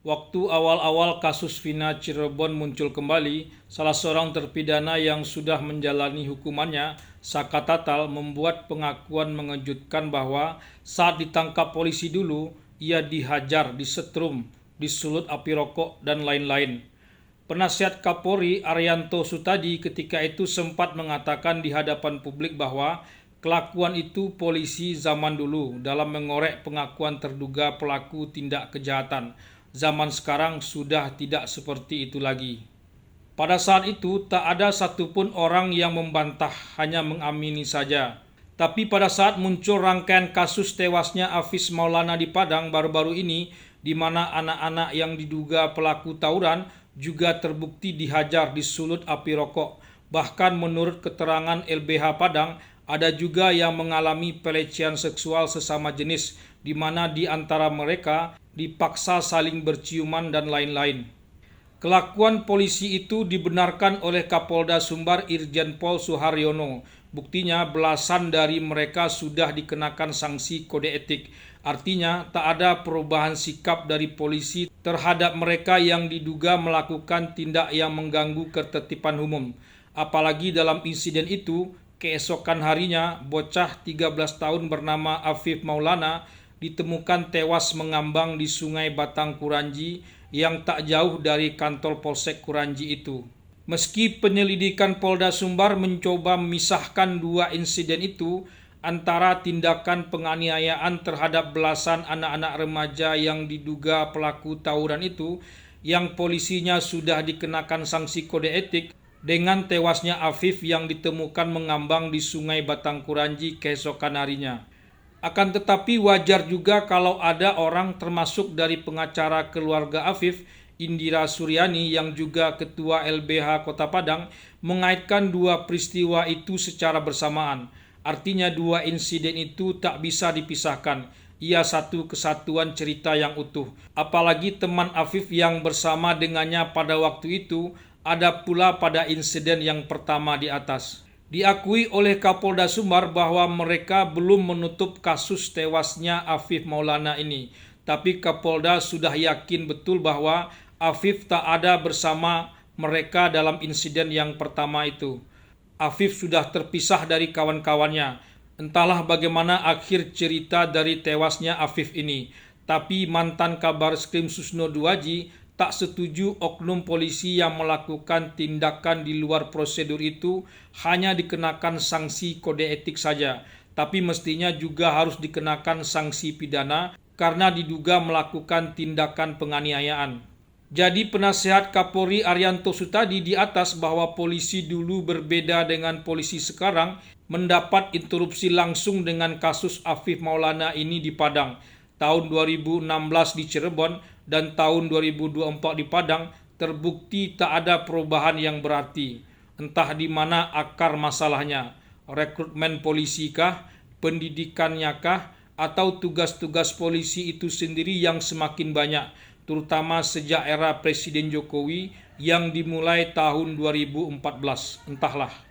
Waktu awal-awal kasus Vina Cirebon muncul kembali, salah seorang terpidana yang sudah menjalani hukumannya, Saka Tatal, membuat pengakuan mengejutkan bahwa saat ditangkap polisi dulu, ia dihajar, disetrum, disulut api rokok, dan lain-lain. Penasihat Kapolri Arianto Sutadi ketika itu sempat mengatakan di hadapan publik bahwa kelakuan itu polisi zaman dulu dalam mengorek pengakuan terduga pelaku tindak kejahatan. Zaman sekarang sudah tidak seperti itu lagi. Pada saat itu tak ada satupun orang yang membantah, hanya mengamini saja. Tapi pada saat muncul rangkaian kasus tewasnya Hafiz Maulana di Padang baru-baru ini, di mana anak-anak yang diduga pelaku tawuran juga terbukti dihajar disulut api rokok. Bahkan menurut keterangan LBH Padang, ada juga yang mengalami pelecehan seksual sesama jenis, di mana di antara mereka dipaksa saling berciuman dan lain-lain. Kelakuan polisi itu dibenarkan oleh Kapolda Sumbar Irjen Pol Suharyono. Buktinya belasan dari mereka sudah dikenakan sanksi kode etik. Artinya tak ada perubahan sikap dari polisi terhadap mereka yang diduga melakukan tindak yang mengganggu ketertiban umum. Apalagi dalam insiden itu, keesokan harinya bocah 13 tahun bernama Afif Maulana ditemukan tewas mengambang di Sungai Batang Kuranji yang tak jauh dari kantor Polsek Kuranji itu. Meski penyelidikan Polda Sumbar mencoba memisahkan dua insiden itu antara tindakan penganiayaan terhadap belasan anak-anak remaja yang diduga pelaku tawuran itu, yang polisinya sudah dikenakan sanksi kode etik, dengan tewasnya Afif yang ditemukan mengambang di Sungai Batang Kuranji keesokan harinya. Akan tetapi wajar juga kalau ada orang termasuk dari pengacara keluarga Afif, Indira Suryani yang juga ketua LBH Kota Padang, mengaitkan dua peristiwa itu secara bersamaan. Artinya dua insiden itu tak bisa dipisahkan. Ia satu kesatuan cerita yang utuh. Apalagi teman Afif yang bersama dengannya pada waktu itu ada pula pada insiden yang pertama di atas. Diakui oleh Kapolda Sumbar bahwa mereka belum menutup kasus tewasnya Afif Maulana ini. Tapi Kapolda sudah yakin betul bahwa Afif tak ada bersama mereka dalam insiden yang pertama itu. Afif sudah terpisah dari kawan-kawannya. Entahlah bagaimana akhir cerita dari tewasnya Afif ini. Tapi mantan Kabareskrim Susno Duaji tak setuju oknum polisi yang melakukan tindakan di luar prosedur itu hanya dikenakan sanksi kode etik saja, tapi mestinya juga harus dikenakan sanksi pidana karena diduga melakukan tindakan penganiayaan. Jadi penasihat Kapolri Arianto Sutadi di atas bahwa polisi dulu berbeda dengan polisi sekarang mendapat interupsi langsung dengan kasus Afif Maulana ini di Padang. Tahun 2016 di Cirebon dan tahun 2024 di Padang terbukti tak ada perubahan yang berarti. Entah di mana akar masalahnya, rekrutmen polisi kah, pendidikannya kah, atau tugas-tugas polisi itu sendiri yang semakin banyak, terutama sejak era Presiden Jokowi yang dimulai tahun 2014. Entahlah.